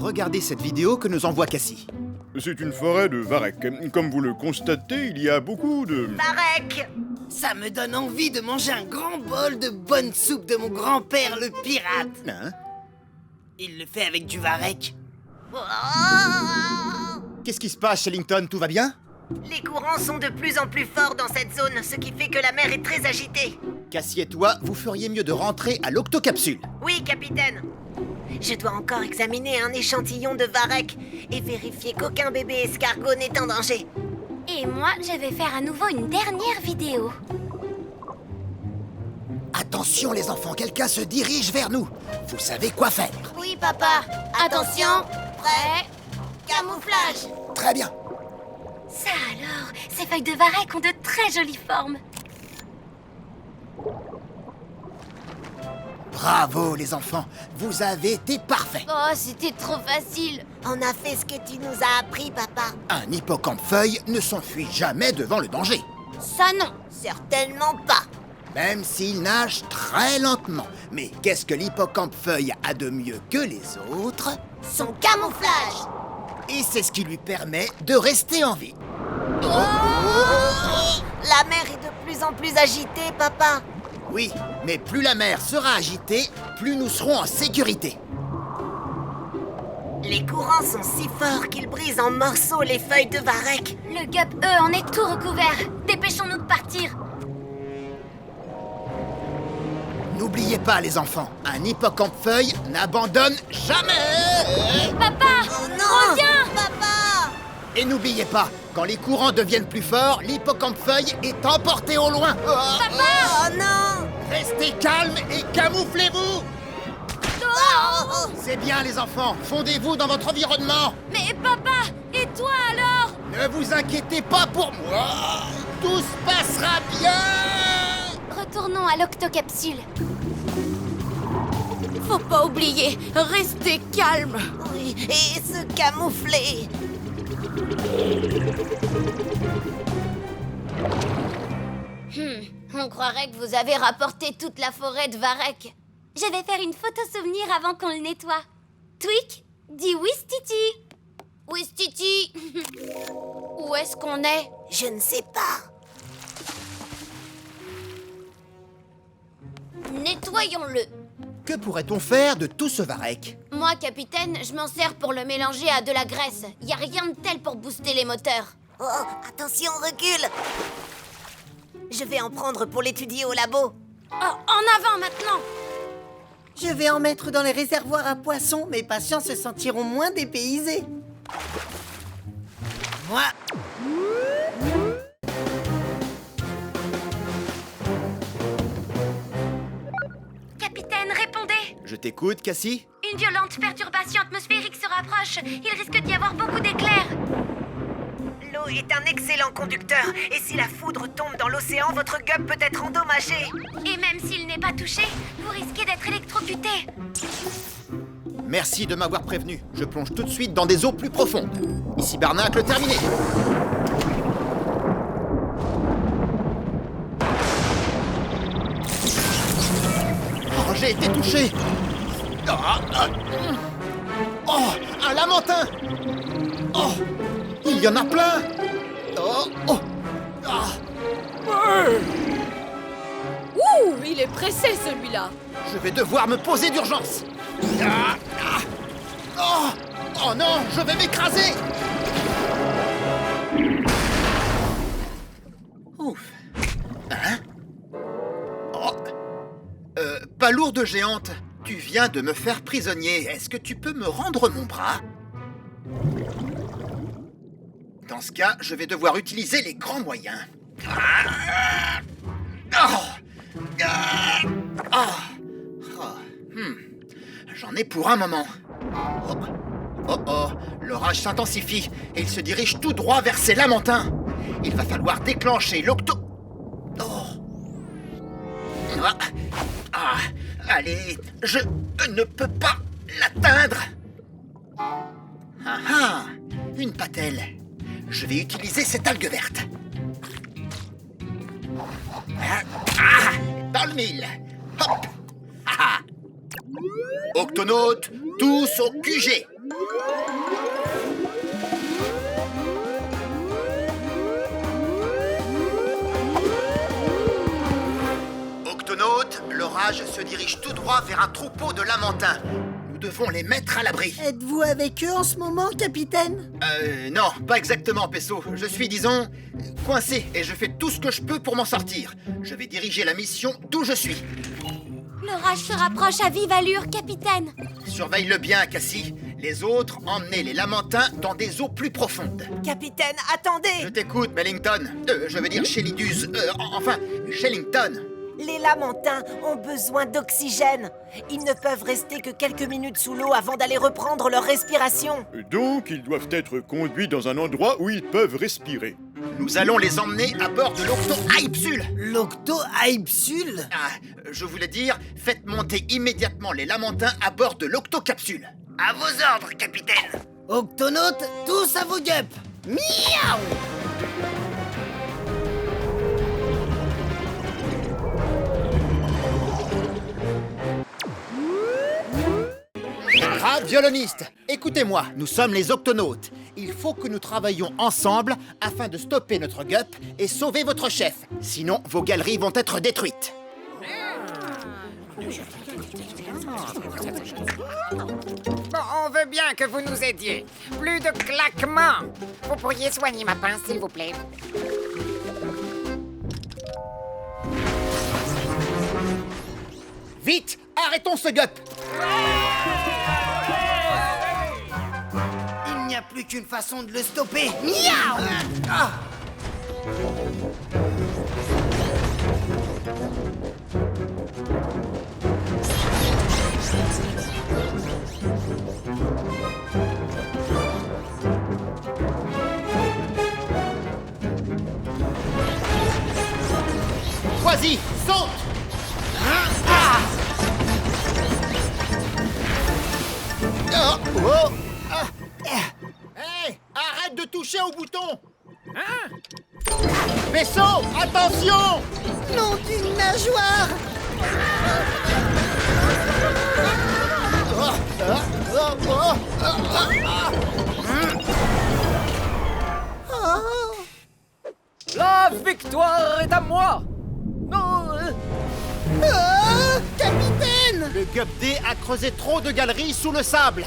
Regardez cette vidéo que nous envoie Cassie. C'est une forêt de varech. Comme vous le constatez, il y a beaucoup de... Varech! Ça me donne envie de manger un grand bol de bonne soupe de mon grand-père le pirate. Hein? Il le fait avec du varech. Oh! Qu'est-ce qui se passe, Shellington? Tout va bien? Les courants sont de plus en plus forts dans cette zone, ce qui fait que la mer est très agitée. Cassie et toi, vous feriez mieux de rentrer à l'octocapsule. Oui, capitaine. Je dois encore examiner un échantillon de varech et vérifier qu'aucun bébé escargot n'est en danger. Et moi, je vais faire à nouveau une dernière vidéo. Attention les enfants, quelqu'un se dirige vers nous. Vous savez quoi faire. Oui, papa. Attention. Prêt. Camouflage. Très bien. Ça alors, ces feuilles de varech ont de très jolies formes. Bravo les enfants, vous avez été parfaits. Oh, c'était trop facile. On a fait ce que tu nous as appris, papa. Un hippocampe-feuille ne s'enfuit jamais devant le danger. Ça non. Certainement pas. Même s'il nage très lentement. Mais qu'est-ce que l'hippocampe-feuille a de mieux que les autres? Son camouflage. Et c'est ce qui lui permet de rester en vie. La mer est de plus en plus agitée, papa. Oui, mais plus la mer sera agitée, plus nous serons en sécurité. Les courants sont si forts qu'ils brisent en morceaux les feuilles de varech. Le gup, eux, en est tout recouvert. Dépêchons-nous de partir. N'oubliez pas les enfants, un hippocampe-feuille n'abandonne jamais. Papa, Oh non! reviens. Papa! Et n'oubliez pas, quand les courants deviennent plus forts, l'hippocampe-feuille est emporté au loin. Oh non! Restez calmes et camouflez-vous. Oh. C'est bien les enfants, fondez-vous dans votre environnement. Mais papa, et toi alors? Ne vous inquiétez pas pour moi, tout se passera bien. Retournons à l'octocapsule. Faut pas oublier, restez calme. Oui, et se camoufler. On croirait que vous avez rapporté toute la forêt de varech. Je vais faire une photo souvenir avant qu'on le nettoie. Tweak, dis Wistiti. Wistiti. Où est-ce qu'on est? Je ne sais pas. Nettoyons-le. Que pourrait-on faire de tout ce varech? Moi, capitaine, je m'en sers pour le mélanger à de la graisse. Y a rien de tel pour booster les moteurs. Oh, attention, recule. Je vais en prendre pour l'étudier au labo. Oh, en avant maintenant. Je vais en mettre dans les réservoirs à poissons. Mes patients se sentiront moins dépaysés. Moi, Capitaine, répondez. Je t'écoute, Cassie. Une violente perturbation atmosphérique se rapproche. Il risque d'y avoir beaucoup d'éclairs. l'eau est un excellent conducteur. Et si la foudre tombe dans l'océan, votre gup peut être endommagé. Et même s'il n'est pas touché, vous risquez d'être électrocuté. Merci de m'avoir prévenu. Je plonge tout de suite dans des eaux plus profondes. Ici Barnacle terminé. Oh, j'ai été touché. Oh, un lamentin. Oh, il y en a plein. Oh, oh. Ah, Ouh, il est pressé celui-là. je vais devoir me poser d'urgence. Oh, oh non, je vais m'écraser. Ouf. Hein? Oh. Pas lourde géante. Tu viens de me faire prisonnier. Est-ce que tu peux me rendre mon bras? Dans ce cas, je vais devoir utiliser les grands moyens. J'en ai pour un moment. Oh, oh, oh. L'orage s'intensifie et il se dirige tout droit vers ces lamentins. Il va falloir déclencher l'octo... Oh. Allez, je ne peux pas l'atteindre. Une patelle. Je vais utiliser cette algue verte. Dans le mille. Hop. Octonautes, tous au QG. l'orage se dirige tout droit vers un troupeau de lamantins. Nous devons les mettre à l'abri. Êtes-vous avec eux en ce moment, capitaine? Non, pas exactement, Pesso. Je suis, disons, coincé et je fais tout ce que je peux pour m'en sortir. Je vais diriger la mission d'où je suis. L'orage se rapproche à vive allure, capitaine. Surveille-le bien, Cassie. Les autres, emmenez les lamantins dans des eaux plus profondes. Capitaine, attendez! Je t'écoute, Mellington. Je veux dire Shellidus. Enfin, Shellington. Les lamantins ont besoin d'oxygène. Ils ne peuvent rester que quelques minutes sous l'eau avant d'aller reprendre leur respiration. Donc, ils doivent être conduits dans un endroit où ils peuvent respirer. Nous allons les emmener à bord de l'Octo-Hypsule. L'Octo-Hypsule? Je voulais dire, faites monter immédiatement les lamantins à bord de l'Octo-Capsule. À vos ordres, capitaine. Octonautes, tous à vos guêpes! Miaou! Brave violoniste, écoutez-moi, nous sommes les Octonautes. Il faut que nous travaillions ensemble afin de stopper notre gup et sauver votre chef. Sinon, vos galeries vont être détruites. Bon, on veut bien que vous nous aidiez. Plus de claquements. Vous pourriez soigner ma pince, s'il vous plaît. Vite, arrêtons ce gup. Il n'y a plus qu'une façon de le stopper. Miaou! Vas-y, saute. Hey, arrête de toucher au bouton. Vaisseau, attention. Nom d'une nageoire! La victoire est à moi! Non! Capitaine! Le Gup D a creusé trop de galeries sous le sable.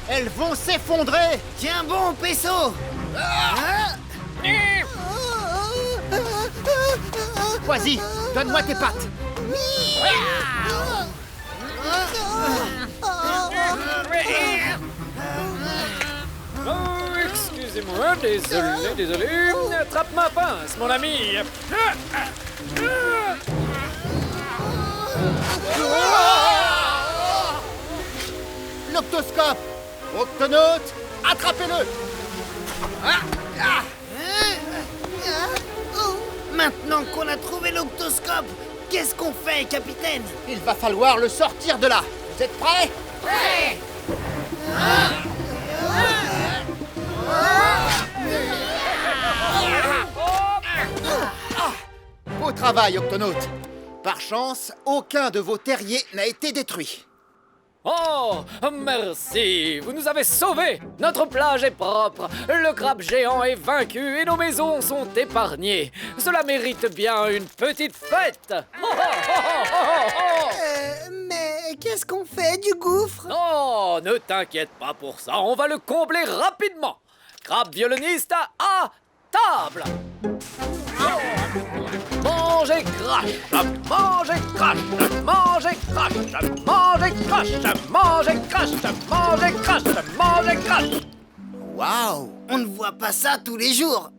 Elles vont s'effondrer. Tiens bon, Pesso! Vas-y, donne-moi tes pattes. Oh, excusez-moi, désolé. Attrape ma pince, mon ami. L'octoscope. Octonaute, attrapez-le. Maintenant qu'on a trouvé l'octoscope, qu'est-ce qu'on fait, capitaine? Il va falloir le sortir de là. Vous êtes prêts? Beau travail, Octonaute. Par chance, aucun de vos terriers n'a été détruit. Oh, merci, vous nous avez sauvés. Notre plage est propre, le crabe géant est vaincu et nos maisons sont épargnées. Cela mérite bien une petite fête. Mais qu'est-ce qu'on fait du gouffre? Oh, ne t'inquiète pas pour ça, on va le combler rapidement. Crabe violoniste à table. Mangez crash, mangez crash, mangez crash, mangez crash, mangez crash, mangez crash, mangez crash. Waouh! On ne voit pas ça tous les jours!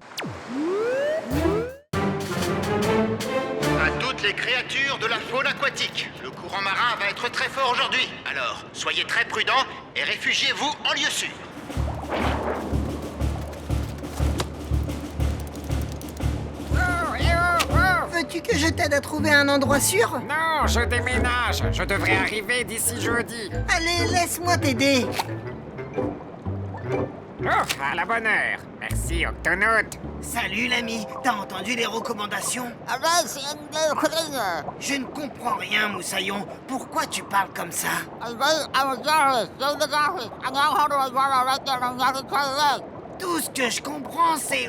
À toutes les créatures de la faune aquatique, le courant marin va être très fort aujourd'hui. Alors, soyez très prudents et réfugiez-vous en lieu sûr. Veux-tu que je t'aide à trouver un endroit sûr? Non, je déménage. Je devrais arriver d'ici jeudi. Allez, laisse-moi t'aider! Oh, à la bonne heure. Merci, Octonaute. Salut l'ami, t'as entendu les recommandations? Je ne comprends rien, Moussaillon. Pourquoi tu parles comme ça? Tout ce que je comprends, c'est...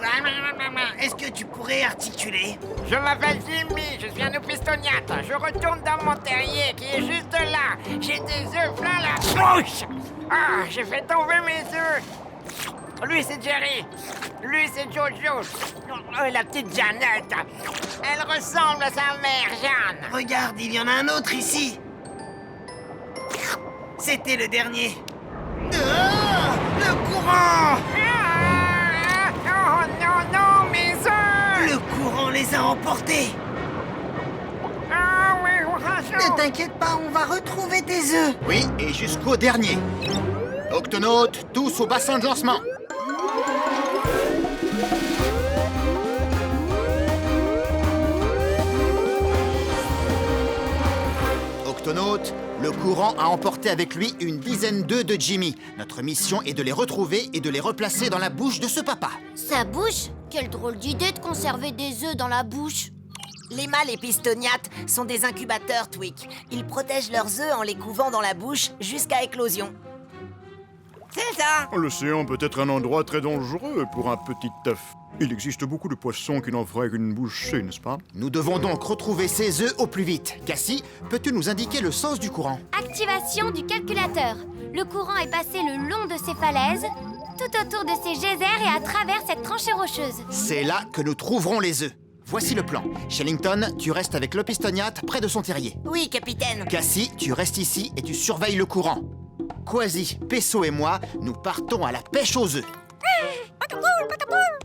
Est-ce que tu pourrais articuler? Je m'appelle Jimmy, je suis un opistoniate. Je retourne dans mon terrier qui est juste là. J'ai des œufs plein la bouche. Ah, j'ai fait tomber mes œufs. Lui, c'est Jerry. Lui, c'est Jojo. Oh, la petite Jeannette. Elle ressemble à sa mère, Jeanne. Regarde, il y en a un autre ici. C'était le dernier. Ah, le courant! Oh non, non, mes œufs! Le courant les a emportés. Ah oui, Ne t'inquiète pas, on va retrouver tes œufs. Oui, et jusqu'au dernier. Octonautes, tous au bassin de lancement. Octonautes, le courant a emporté avec lui une dizaine d'œufs de Jimmy. Notre mission est de les retrouver et de les replacer dans la bouche de ce papa. Sa bouche? Quelle drôle d'idée de conserver des œufs dans la bouche. Les mâles épistoniates sont des incubateurs, Tweak. Ils protègent leurs œufs en les couvant dans la bouche jusqu'à éclosion. C'est ça! L'océan peut être un endroit très dangereux pour un petit œuf. Il existe beaucoup de poissons qui n'en feraient qu'une bouchée, n'est-ce pas? Nous devons donc retrouver ces œufs au plus vite. Cassie, peux-tu nous indiquer le sens du courant? Activation du calculateur. Le courant est passé le long de ces falaises, tout autour de ces geysers et à travers cette tranchée rocheuse. C'est là que nous trouverons les œufs. Voici le plan. Shellington, tu restes avec l'opistoniate près de son terrier. Oui, capitaine. Cassie, tu restes ici et tu surveilles le courant. Quasi, Pesso et moi, nous partons à la pêche aux œufs.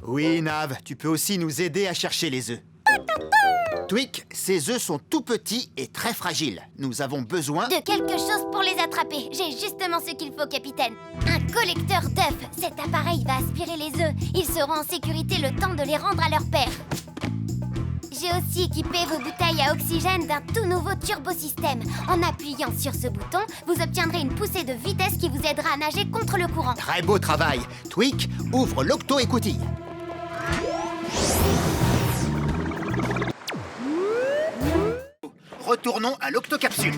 Oui, Nav, tu peux aussi nous aider à chercher les œufs. Tweak, ces œufs sont tout petits et très fragiles. Nous avons besoin... De quelque chose pour les attraper. J'ai justement ce qu'il faut, capitaine. Un collecteur d'œufs. Cet appareil va aspirer les œufs. Ils seront en sécurité le temps de les rendre à leur père. J'ai aussi équipé vos bouteilles à oxygène d'un tout nouveau turbosystème. En appuyant sur ce bouton, vous obtiendrez une poussée de vitesse qui vous aidera à nager contre le courant. Très beau travail. Tweak, ouvre l'octo-écoutille. Retournons à l'octocapsule.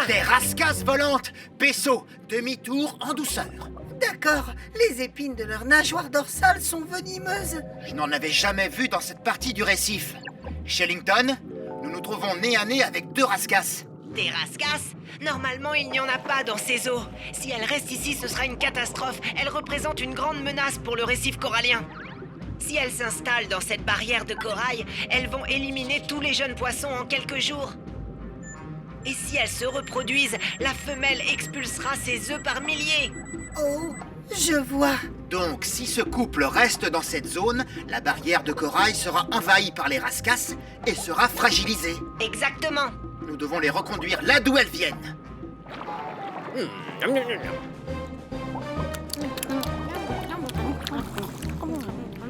Des rascasses volantes. Pesso, demi-tour en douceur. D'accord, les épines de leur nageoire dorsale sont venimeuses. Je n'en avais jamais vu dans cette partie du récif. Shellington, nous nous trouvons nez à nez avec deux rascasses. Des rascasses? Normalement, il n'y en a pas dans ces eaux. Si elles restent ici, ce sera une catastrophe. Elles représentent une grande menace pour le récif corallien. Si elles s'installent dans cette barrière de corail, elles vont éliminer tous les jeunes poissons en quelques jours. Et si elles se reproduisent, la femelle expulsera ses œufs par milliers. Oh, je vois. Donc, si ce couple reste dans cette zone, la barrière de corail sera envahie par les rascasses et sera fragilisée. Exactement. Nous devons les reconduire là d'où elles viennent.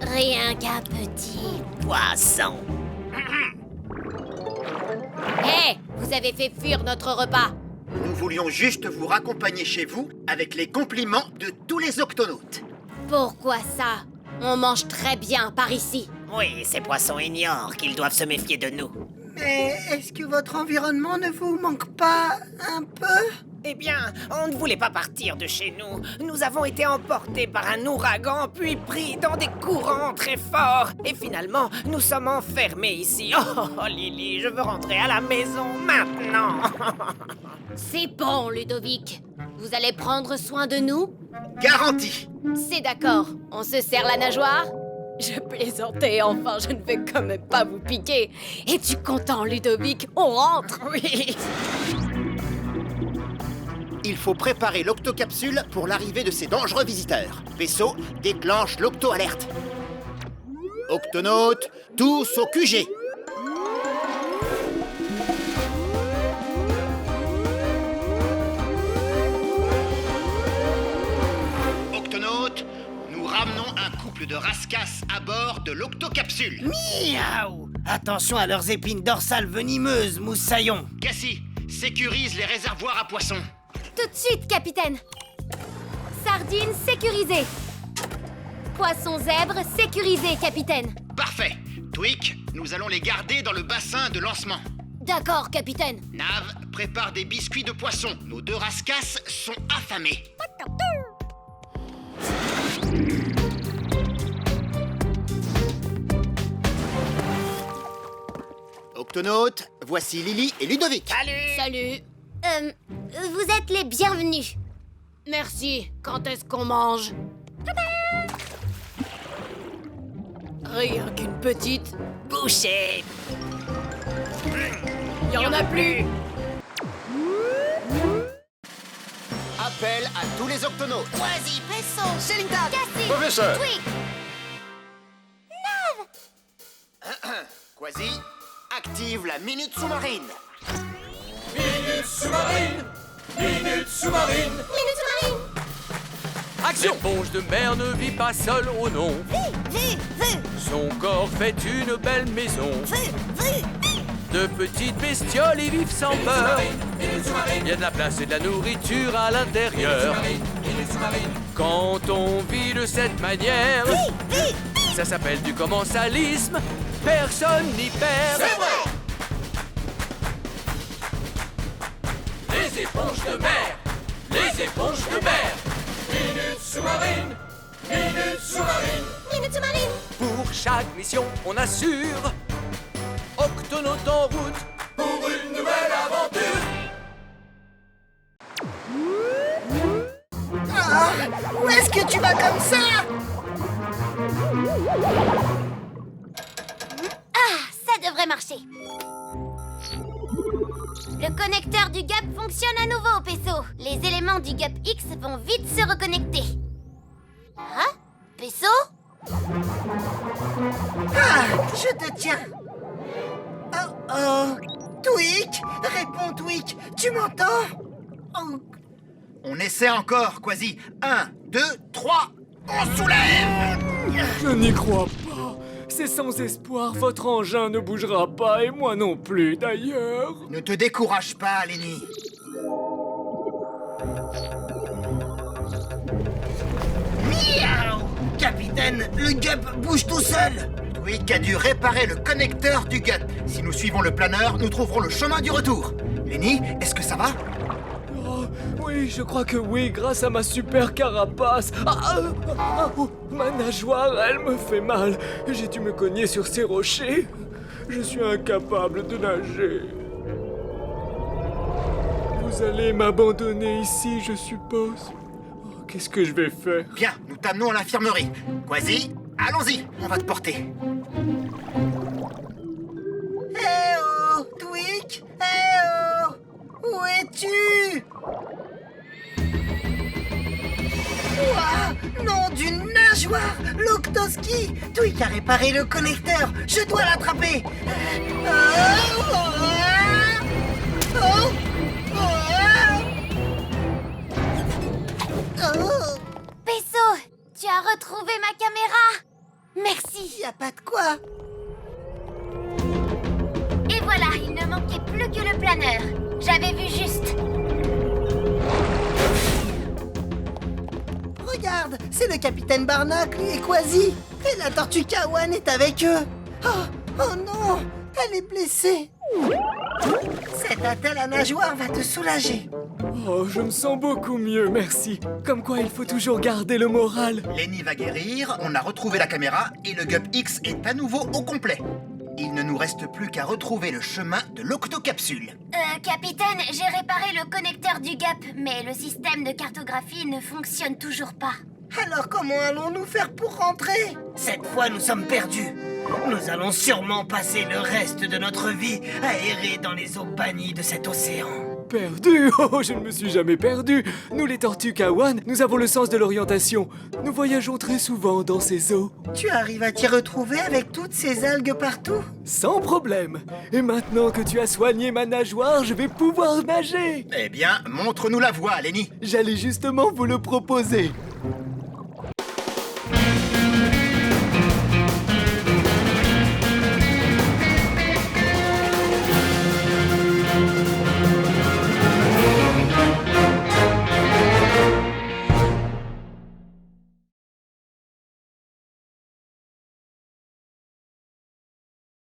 Rien qu'un petit. Poisson. Hé, vous avez fait fuir notre repas. Nous voulions juste vous raccompagner chez vous avec les compliments de tous les octonautes. Pourquoi ça? On mange très bien par ici. Oui, ces poissons ignorent qu'ils doivent se méfier de nous. Mais est-ce que votre environnement ne vous manque pas un peu? Eh bien, on ne voulait pas partir de chez nous. Nous avons été emportés par un ouragan, puis pris dans des courants très forts. Et finalement, nous sommes enfermés ici. Oh, Lily, je veux rentrer à la maison maintenant. C'est bon, Ludovic. Vous allez prendre soin de nous? Garantie. C'est d'accord. On se serre la nageoire? Je plaisantais, enfin, je ne vais quand même pas vous piquer. Es-tu content, Ludovic? On rentre? Oui. Il faut préparer l'octocapsule pour l'arrivée de ces dangereux visiteurs. Pesso, déclenche l'octo-alerte. Octonautes, tous au QG. Octonautes, nous ramenons un couple de rascasses à bord de l'octocapsule. Miaou! Attention à leurs épines dorsales venimeuses, moussaillon. Cassie, sécurise les réservoirs à poissons. Tout de suite, capitaine. Sardines sécurisées. Poisson zèbre sécurisé, capitaine. Parfait. Tweak, nous allons les garder dans le bassin de lancement. D'accord, capitaine. Nav, prépare des biscuits de poisson. Nos 2 rascasses sont affamés. Octonautes, voici Lily et Ludovic. Salut. Vous êtes les bienvenus. Merci. Quand est-ce qu'on mange? Rien qu'une petite bouchée. Il y en a plus. Appel à tous les octonautes. Vas-y, Pesso, Shelinda. Cassie, Professeur. Twig, Quasi, active la minute sous-marine. Minute sous-marine. Minute sous-marine. Minute Sous-Marine. Action. L'éponge de mer ne vit pas seule, oh non. Vu. Son corps fait une belle maison. Vu. De petites bestioles y vivent sans peur. Il y a de la place et de la nourriture à l'intérieur. Quand on vit de cette manière, ça s'appelle du commensalisme. Personne n'y perd. C'est vrai. Les éponges de mer. Les éponges de mer. Minute sous-marine. Minute sous-marine. Minute Sous-Marine. Pour chaque mission, on assure Octonautes en route pour une nouvelle aventure. Où est-ce que tu vas comme ça? Ça devrait marcher. Le connecteur du gap fonctionne à nouveau, Pesso. Les éléments du gap X vont vite se reconnecter. Hein? Pesso? Je te tiens. Oh. Twig, réponds Twig, tu m'entends? Oh. On essaie encore, Quasi. 1, 2, 3, on soulève. Je n'y crois pas. C'est sans espoir, votre engin ne bougera pas et moi non plus d'ailleurs. Ne te décourage pas, Lenny. Miaou! Capitaine, le gup bouge tout seul. Twig a dû réparer le connecteur du gup. Si nous suivons le planeur, nous trouverons le chemin du retour. Lenny, est-ce que ça va? Oh, oui, je crois que oui, grâce à ma super carapace. Ma nageoire, elle me fait mal. J'ai dû me cogner sur ces rochers. Je suis incapable de nager. Vous allez m'abandonner ici, je suppose. Oh, qu'est-ce que je vais faire? Bien, nous t'amenons à l'infirmerie. Quasi, allons-y, on va te porter. Eh oh, Twig, eh oh, où es-tu? Ouah, nom d'une nageoire, l'Octoski. Twig a réparé le connecteur, je dois l'attraper. Pesso, tu as retrouvé ma caméra. Merci. Y a pas de quoi. Et voilà, il ne manquait plus que le planeur. J'avais vu juste. Regarde, c'est le capitaine Barnacle et Quasi. Et la tortue Kawan est avec eux. Oh non, elle est blessée. Cet attel à nageoire va te soulager. Oh, je me sens beaucoup mieux, merci. Comme quoi, il faut toujours garder le moral. Lenny va guérir, on a retrouvé la caméra et le gup X est à nouveau au complet. Il ne nous reste plus qu'à retrouver le chemin de l'octocapsule. Capitaine, j'ai réparé le connecteur du gap, mais le système de cartographie ne fonctionne toujours pas. Alors comment allons-nous faire pour rentrer? Cette fois, nous sommes perdus. Nous allons sûrement passer le reste de notre vie à errer dans les eaux bannies de cet océan. Perdu? Oh, je ne me suis jamais perdu. Nous, les tortues Kawan, nous avons le sens de l'orientation. Nous voyageons très souvent dans ces eaux. Tu arrives à t'y retrouver avec toutes ces algues partout? Sans problème. Et maintenant que tu as soigné ma nageoire, je vais pouvoir nager. Eh bien, montre-nous la voie, Lenny. J'allais justement vous le proposer.